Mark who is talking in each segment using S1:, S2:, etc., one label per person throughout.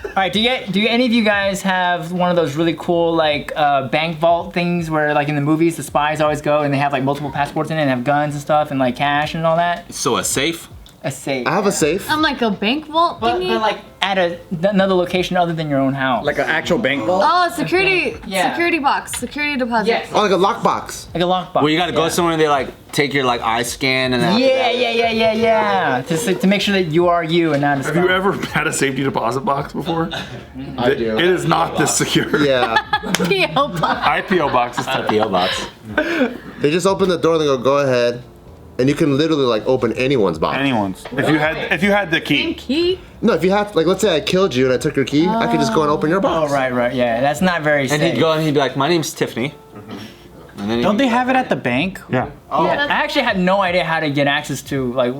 S1: All right, do any of you guys have one of those really cool like bank vault things where like in the movies the spies always go and they have like multiple passports in it and have guns and stuff and like cash and all that?
S2: So a safe?
S1: A safe.
S3: I have a safe.
S4: I'm like a bank vault
S1: But
S4: thingy?
S1: like at another location other than your own house.
S5: Like an actual bank vault?
S4: Oh, security box, security deposit.
S1: Yes.
S3: Oh, like a lockbox.
S1: Like a lockbox.
S2: Where you gotta go somewhere and they like take your like eye scan and then
S1: Yeah. To make sure that you are you and not a
S6: Have you ever had a safety deposit box before?
S5: I do.
S6: It is not this secure.
S3: Yeah.
S4: P.O. box.
S6: IPO box is tough.
S2: PO box.
S3: They just open the door and they go ahead. And you can literally like open anyone's box.
S6: Anyone's. If you had the key.
S4: Key?
S3: No, if you have, like, let's say I killed you and I took your key, I could just go and open your box.
S1: Oh, right, yeah. That's not very safe.
S2: And he'd go and he'd be like, my name's Tiffany. And then
S5: Don't they have it at the bank?
S6: Yeah.
S1: I actually had no idea how to get access to like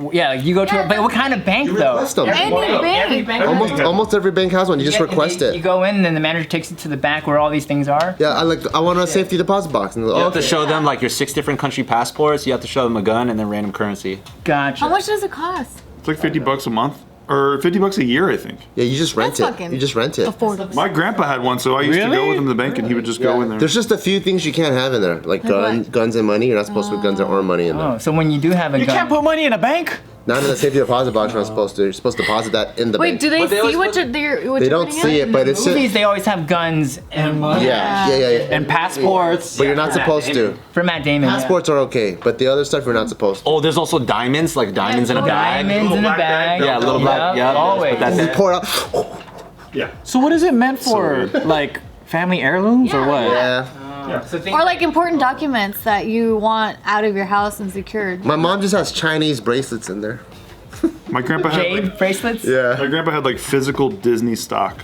S1: you go to but what kind of bank though?
S3: Request them.
S4: Any bank.
S3: Almost every bank has one. You just request
S1: You
S3: it.
S1: go in and then the manager takes you to the back where all these things are.
S3: Yeah, I want a safety deposit box. And
S2: you have to show them like your 6 different country passports. You have to show them a gun and then random currency.
S1: Gotcha.
S4: How much does it cost?
S6: It's like $50 a month. Or $50 a year, I think.
S3: Yeah, you just rent
S4: That's
S3: it.
S4: fucking
S3: You just rent it.
S4: affordable.
S6: My grandpa had one, so I used to go with him to the bank and he would just go in there.
S3: There's just a few things you can't have in there, like
S4: what?
S3: guns and money. You're not supposed to put guns or money in there.
S1: Oh, so when you do have a
S5: You
S1: gun,
S5: can't put money in a bank?
S3: Not in the safety deposit box. You're not supposed to. You're supposed to deposit that in the
S4: Wait,
S3: bank.
S4: do they
S2: But they
S4: see
S2: always
S4: what
S2: put-
S4: you're
S3: They don't
S4: putting
S3: see
S4: in?
S3: it, but it's
S1: movies
S3: just,
S1: they always have guns and money.
S3: yeah.
S5: And passports.
S3: But you're not supposed to.
S1: For Matt Damon.
S3: Passports are okay, but the other stuff you're not supposed to.
S2: Oh, there's also diamonds, like diamonds in a bag.
S1: Diamonds in a
S6: black
S1: bag.
S6: bag.
S2: Yeah, little black. Yeah,
S1: always.
S2: But that's
S3: You
S2: it.
S3: pour it out.
S6: Yeah.
S5: So what is it meant for? Like family heirlooms or what?
S3: Yeah.
S1: So think,
S4: Or like important documents that you want out of your house and secured.
S3: My mom just has Chinese bracelets in there.
S6: My grandpa had
S1: jade bracelets.
S3: Yeah.
S6: my grandpa had like physical Disney stock.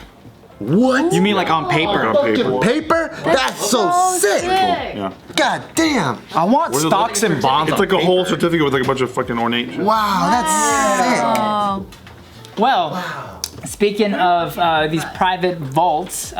S3: What?
S5: You mean like on paper?
S6: On paper.
S3: Paper? That's so sick.
S6: Yeah.
S3: God damn.
S5: I want
S6: What are
S5: stocks and bonds.
S6: It's
S5: on
S6: like a
S5: paper.
S6: whole certificate with like a bunch of fucking ornate shit.
S3: Wow, that's
S4: Oh.
S1: Well, speaking of these private vaults,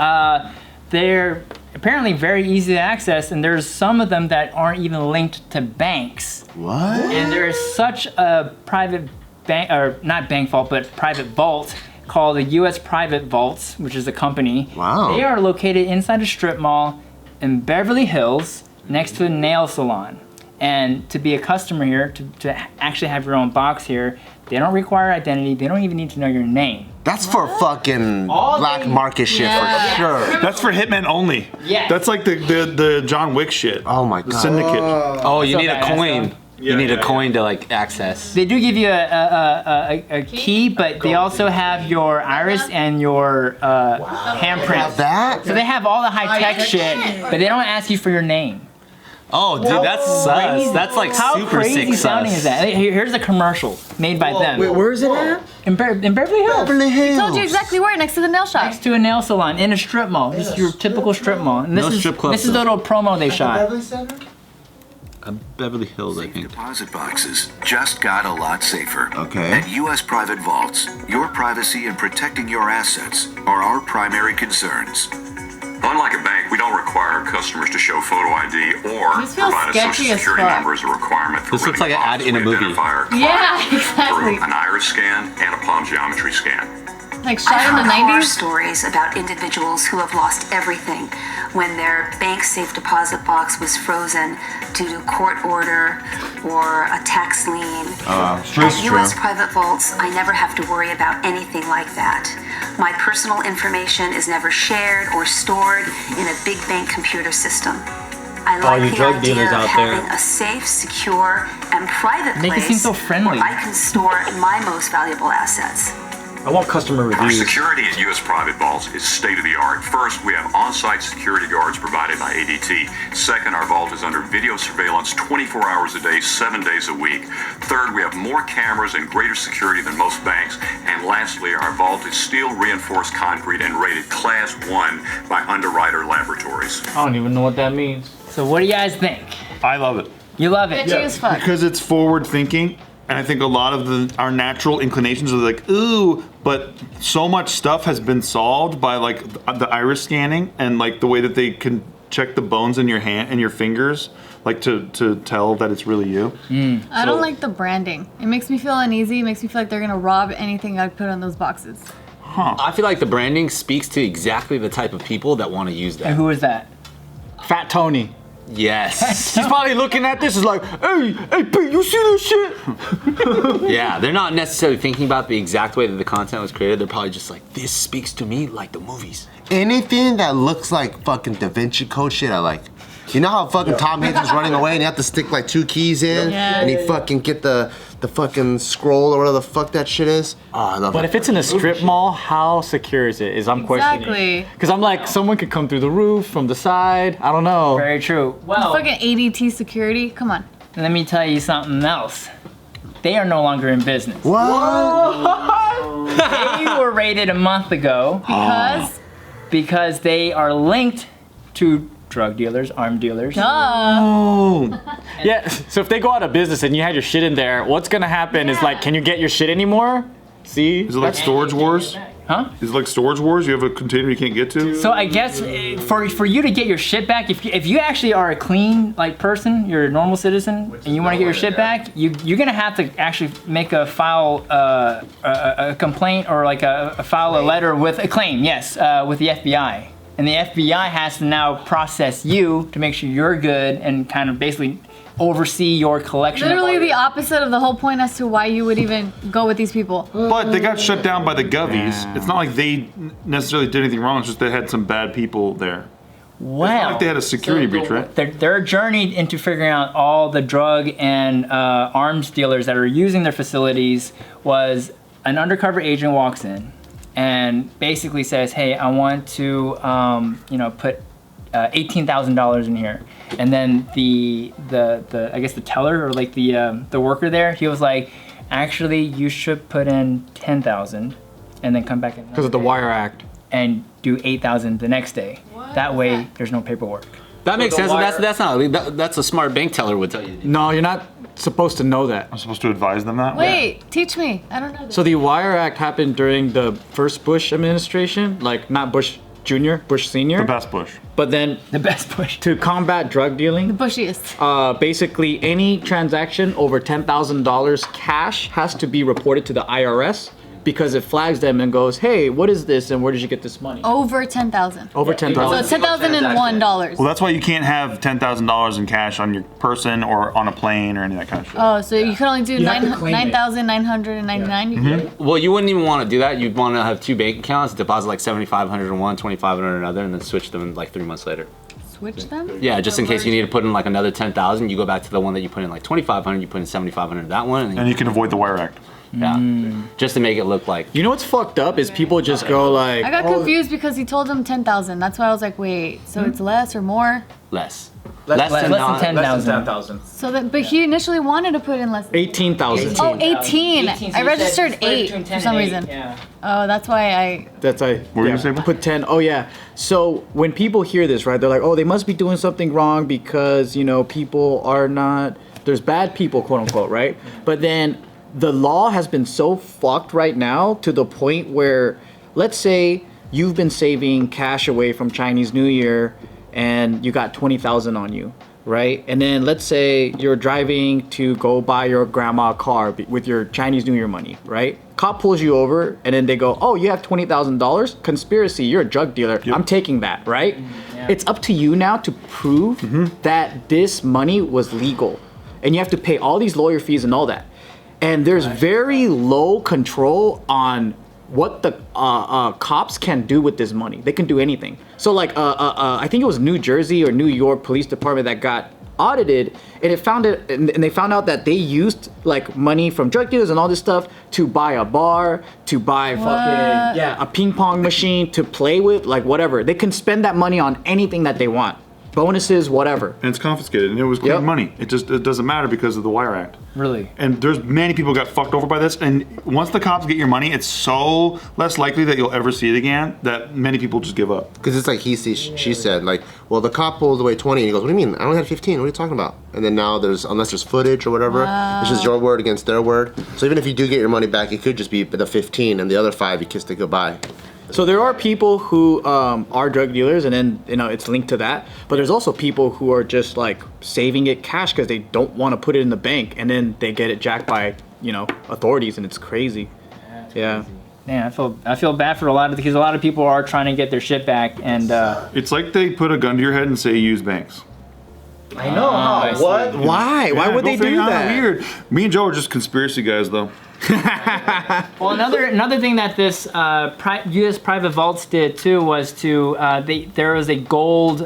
S1: they're apparently very easy to access, and there's some of them that aren't even linked to banks.
S3: What?
S1: And there is such a private bank, or not bank vault, but private vault called the U.S. Private Vaults, which is a company.
S3: Wow.
S1: They are located inside a strip mall in Beverly Hills, next to a nail salon. And to be a customer here, to actually have your own box here, they don't require identity. They don't even need to know your name.
S3: That's for fucking
S1: All
S3: black
S1: they-
S3: market shit for sure.
S6: That's for hitmen only.
S1: Yes.
S6: That's like the John Wick shit.
S3: Oh my
S6: The
S3: god.
S6: syndicate.
S2: Oh, you
S1: So
S2: need a
S1: badass,
S2: coin.
S1: though.
S2: You need a coin to like access.
S1: They do give you a key, but they also have your iris and your handprint.
S3: That?
S1: So they have all the high-tech shit, but they don't ask you for your name.
S2: Oh, dude, that's sus. That's like
S1: How
S2: super
S1: crazy
S2: sick
S1: sounding
S2: sus.
S1: is that? Here's a commercial made by them.
S5: Wait, where is it at?
S1: In Beverly Hills.
S3: Beverly Hills.
S4: Told you exactly where, next to the nail shop.
S1: Next to a nail salon in a strip mall. Just your typical strip mall. And this
S2: No
S1: is
S2: strip club,
S1: this is the
S2: though.
S1: little promo they shot.
S3: Beverly Center?
S2: Beverly Hills, I think.
S7: Deposit boxes just got a lot safer.
S3: Okay.
S7: At U.S. Private Vaults, your privacy and protecting your assets are our primary concerns.
S8: Unlike a bank, we don't require customers to show photo ID or
S4: This feels
S8: provide a social
S4: sketchy as
S8: security
S4: fuck.
S8: number as a requirement for
S2: This looks
S8: renting
S2: like an ad in a
S8: boxes. We
S2: movie.
S8: identify our
S4: Yeah,
S8: clients
S4: exactly.
S8: through an iris scan and a palm geometry scan.
S4: Like shot in the
S9: I've heard horror
S4: 90s.
S9: stories about individuals who have lost everything when their bank safe deposit box was frozen due to court order or a tax lien. At U.S. Private Vaults, I never have to worry about anything like that. My personal information is never shared or stored in a big bank computer system. I like
S5: you
S9: the
S5: drug
S9: idea
S5: dealers
S9: of
S5: out there.
S9: having a safe, secure, and private
S1: Make it
S9: place
S1: seem so friendly.
S9: where I can store my most valuable assets.
S5: I want customer
S8: Our
S5: reviews.
S8: security at U.S. Private Vaults is state-of-the-art. First, we have on-site security guards provided by ADT. Second, our vault is under video surveillance 24 hours a day, 7 days a week. Third, we have more cameras and greater security than most banks. And lastly, our vault is steel-reinforced concrete and rated Class 1 by Underwriter Laboratories.
S5: I don't even know what that means.
S1: So what do you guys think?
S6: I love it.
S1: You love it.
S4: Sketchy as fuck.
S6: Because it's forward thinking. And I think a lot of our natural inclinations are like, ooh, but so much stuff has been solved by like the iris scanning and like the way that they can check the bones in your hand and your fingers, like to tell that it's really you.
S4: I don't like the branding. It makes me feel uneasy. It makes me feel like they're gonna rob anything I put on those boxes.
S2: I feel like the branding speaks to exactly the type of people that want to use
S1: And
S2: that.
S1: who is that?
S5: Fat Tony.
S2: Yes.
S5: He's probably looking at this is like, hey, Pete, you see this shit?
S2: Yeah, they're not necessarily thinking about the exact way that the content was created. They're probably just like, this speaks to me like the movies.
S3: Anything that looks like fucking Da Vinci Code shit, I like. You know how fucking Tom Hanks was running away and you have to stick like 2 keys in?
S4: Yeah.
S3: And he fucking get the fucking scroll or whatever the fuck that shit is? Oh, I love
S5: But
S3: it.
S5: if it's in a strip mall, how secure is it? I'm questioning.
S4: Exactly.
S5: Because I'm like, someone could come through the roof, from the side. I don't know.
S1: Very true. Well,
S4: Fucking ADT security. Come on.
S1: let me tell you something else. They are no longer in business.
S3: What?
S1: They were raided a month ago because they are linked to drug dealers, armed dealers.
S5: Yeah, so if they go out of business and you had your shit in there, what's gonna happen is like, can you get your shit anymore? See?
S6: Is it like Storage Wars?
S1: Huh?
S6: Is it like Storage Wars? You have a container you can't get to?
S1: So I guess for you to get your shit back, if you actually are a clean like person, you're a normal citizen, and you want to get your shit back, you're gonna have to actually make a file a complaint or like file a letter with a claim, yes, with the FBI, and the FBI has to now process you to make sure you're good and kind of basically oversee your collection.
S4: Literally the opposite of the whole point as to why you would even go with these people.
S6: But they got shut down by the Govies. It's not like they necessarily did anything wrong. It's just they had some bad people there.
S1: Wow.
S6: Like they had a security breach, right?
S1: They're journeyed into figuring out all the drug and arms dealers that are using their facilities. Was an undercover agent walks in and basically says, "Hey, I want to, put $18,000 in here," and then the I guess the teller or like the worker there, he was like, "Actually, you should put in 10,000, and then come back in
S5: Because of the Wire Act.
S1: and do 8,000 the next day. That way, there's no paperwork."
S2: That makes sense. That's not. That's a smart bank teller would tell you.
S5: No, you're not supposed to know that.
S6: I'm supposed to advise them that?
S4: Wait, teach me. I don't know this.
S5: So the Wire Act happened during the first Bush administration, like not Bush Jr., Bush Sr.
S6: The best Bush.
S5: But then
S1: The best push.
S5: to combat drug dealing,
S4: Bushiest.
S5: basically any transaction over $10,000 cash has to be reported to the IRS because it flags them and goes, hey, what is this and where did you get this money?
S4: Over 10,000.
S5: Over
S4: So
S5: $10,000.
S4: it's $10,001.
S6: Well, that's why you can't have $10,000 in cash on your person or on a plane or any of that kind of shit.
S4: Oh, so you can only do
S5: You have to claim it.
S4: 9,999.
S2: Well, you wouldn't even want to do that. You'd want to have 2 bank accounts, deposit like $7,500 in one, $2,500 in another, and then switch them like 3 months later.
S4: Switch them?
S2: Yeah, just in case you need to put in like another 10,000, you go back to the one that you put in like 2,500, you put in 7,500 that one, and
S6: And you can avoid the Wire Act.
S2: yeah, just to make it look like
S5: You know what's fucked up is people just go like,
S4: I got confused because he told him 10,000. That's why I was like, wait, so it's less or more?
S2: less.
S1: Less than
S2: non-
S1: 10,000.
S5: 10,000.
S4: So that, but he initially wanted to put in less.
S5: 18,000.
S4: Oh, 18. I registered 8 for some reason.
S1: Yeah.
S4: Oh, that's why I.
S5: That's I.
S6: What were you gonna say, bro?
S5: Put 10. Oh yeah. So when people hear this, right, they're like, oh, they must be doing something wrong because people are not. There's bad people, quote unquote, right? But then the law has been so fucked right now to the point where, let's say you've been saving cash away from Chinese New Year, and you got 20,000 on you, right? And then let's say you're driving to go buy your grandma a car with your Chinese New Year money, right? Cop pulls you over and then they go, oh, you have $20,000? Conspiracy, you're a drug dealer.
S6: Yep.
S5: I'm taking that, right? It's up to you now to prove that this money was legal. And you have to pay all these lawyer fees and all that. And there's very low control on what the cops can do with this money. They can do anything. So like, I think it was New Jersey or New York Police Department that got audited, and they found out that they used like money from drug dealers and all this stuff to buy a bar, to buy a ping pong machine to play with, like whatever. They can spend that money on anything that they want. Bonuses, whatever.
S6: And it's confiscated, and it was clean
S5: Yep.
S6: money. It doesn't matter because of the Wire Act.
S1: Really?
S6: And there's many people got fucked over by this. And once the cops get your money, it's so less likely that you'll ever see it again that many people just give up.
S3: Because it's like she said, like, well, the cop pulled away 20, and he goes, what do you mean? I only had 15. What are you talking about? And then now unless there's footage or whatever, it's just your word against their word. So even if you do get your money back, it could just be the 15, and the other 5 you kissed it goodbye.
S5: So there are people who are drug dealers, and then it's linked to that. But there's also people who are just like saving it cash because they don't want to put it in the bank, and then they get it jacked by authorities, and it's crazy. Yeah.
S1: Man, I feel bad for a lot of because a lot of people are trying to get their shit back, and
S6: It's like they put a gun to your head and say use banks.
S5: I know.
S1: I see.
S5: What? Why? Why
S6: Yeah,
S5: would they
S6: go
S5: do
S6: figure.
S5: that?
S6: Weird. Me and Joe are just conspiracy guys, though.
S1: well, another thing that this U.S. private vaults did too was to there was a gold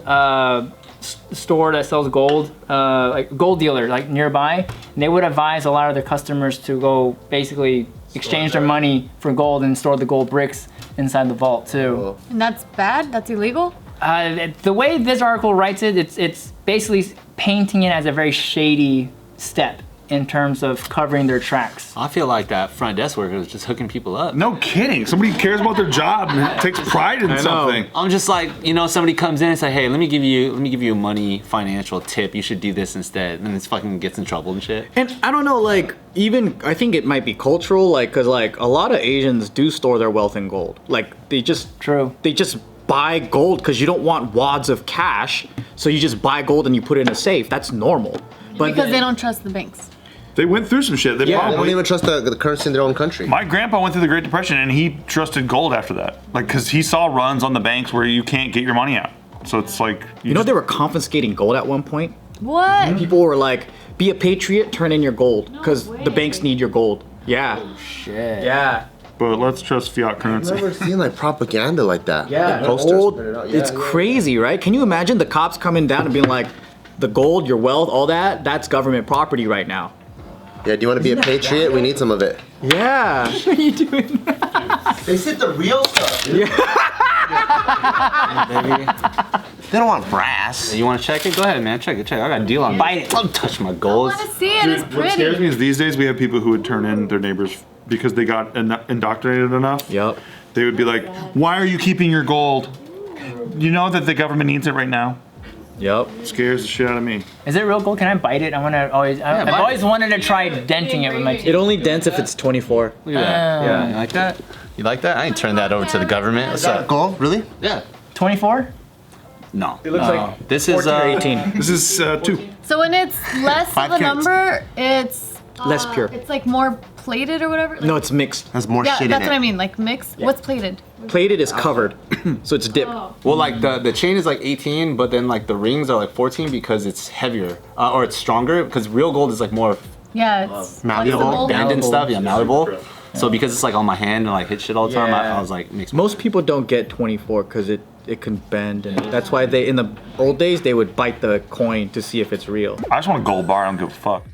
S1: store that sells gold, like gold dealer, like nearby. And they would advise a lot of their customers to go basically exchange their money for gold and store the gold bricks inside the vault too.
S4: And that's bad? That's illegal?
S1: The way this article writes it, it's basically painting it as a very shady step in terms of covering their tracks.
S2: I feel like that front desk worker was just hooking people up.
S6: No kidding. Somebody cares about their job and takes pride in something.
S2: I'm just like, somebody comes in and say, hey, let me give you a money financial tip. You should do this instead. And it's fucking gets in trouble and shit.
S5: And I don't know, like, even, I think it might be cultural, like, because, like, a lot of Asians do store their wealth in gold. Like, they just buy gold because you don't want wads of cash, so you just buy gold and you put it in a safe. That's normal. But
S4: Because they don't trust the banks.
S6: They went through some shit.
S3: They don't even trust the currency in their own country.
S6: My grandpa went through the Great Depression and he trusted gold after that. Like, because he saw runs on the banks where you can't get your money out. So it's like...
S5: You know they were confiscating gold at one point?
S4: What?
S5: People were like, be a patriot, turn in your gold, because the banks need your gold. Yeah.
S1: Oh, shit.
S5: Yeah.
S6: But let's trust fiat currency.
S3: I've never seen like propaganda like that.
S5: Yeah.
S3: Like, posters.
S5: Old,
S3: put it out.
S5: it's crazy, right? Can you imagine the cops coming down and being like, the gold, your wealth, all that, that's government property right now.
S3: Yeah, do you want to be a patriot? We need some of it.
S5: Yeah.
S1: What are you doing?
S3: They said the real stuff, dude. They don't want brass.
S2: You want to check it? Go ahead, man. Check it. I got a deal on.
S1: Bite it.
S2: Don't touch my
S4: I
S2: gold.
S4: want to see it. It's
S6: What scares
S4: pretty.
S6: me is these days we have people who would turn in their neighbors because they got indoctrinated enough.
S5: Yep.
S6: They would be like, why are you keeping your gold? You know that the government needs it right now.
S5: Yep.
S6: Scares the shit out of me.
S1: Is it real gold? Can I bite it? I've always wanted to try denting it with my teeth.
S5: It only dents if it's 24.
S2: Look at that. Yeah. You like that? You like that? I ain't turn that over to the government. What's up?
S3: Gold? Really?
S2: Yeah.
S1: 24?
S2: No.
S5: It looks like
S2: This is
S5: 14 or 18.
S6: This is 2.
S4: So when it's less of
S6: 5
S4: a
S6: carats.
S4: number, it's
S5: Less pure.
S4: It's like more plated or whatever.
S5: No, it's mixed.
S3: Has more
S4: Yeah,
S3: shit
S4: that's
S3: in
S4: what I
S3: it.
S4: mean. Like mixed. What's plated?
S5: Plated is covered, so it's dipped.
S2: Well, like the chain is like 18, but then like the rings are like 14 because it's heavier or it's stronger. Because real gold is like more
S4: Yeah, it's
S3: malleable.
S4: flexible.
S2: band and stuff. Yeah, malleable.
S6: Yeah.
S2: So because it's like on my hand and like hit shit all the time,
S5: Yeah.
S2: I was like, makes
S5: Most people don't get 24 because it can bend, and that's why they in the old days they would bite the coin to see if it's real.
S6: I just want a gold bar. I don't give a fuck.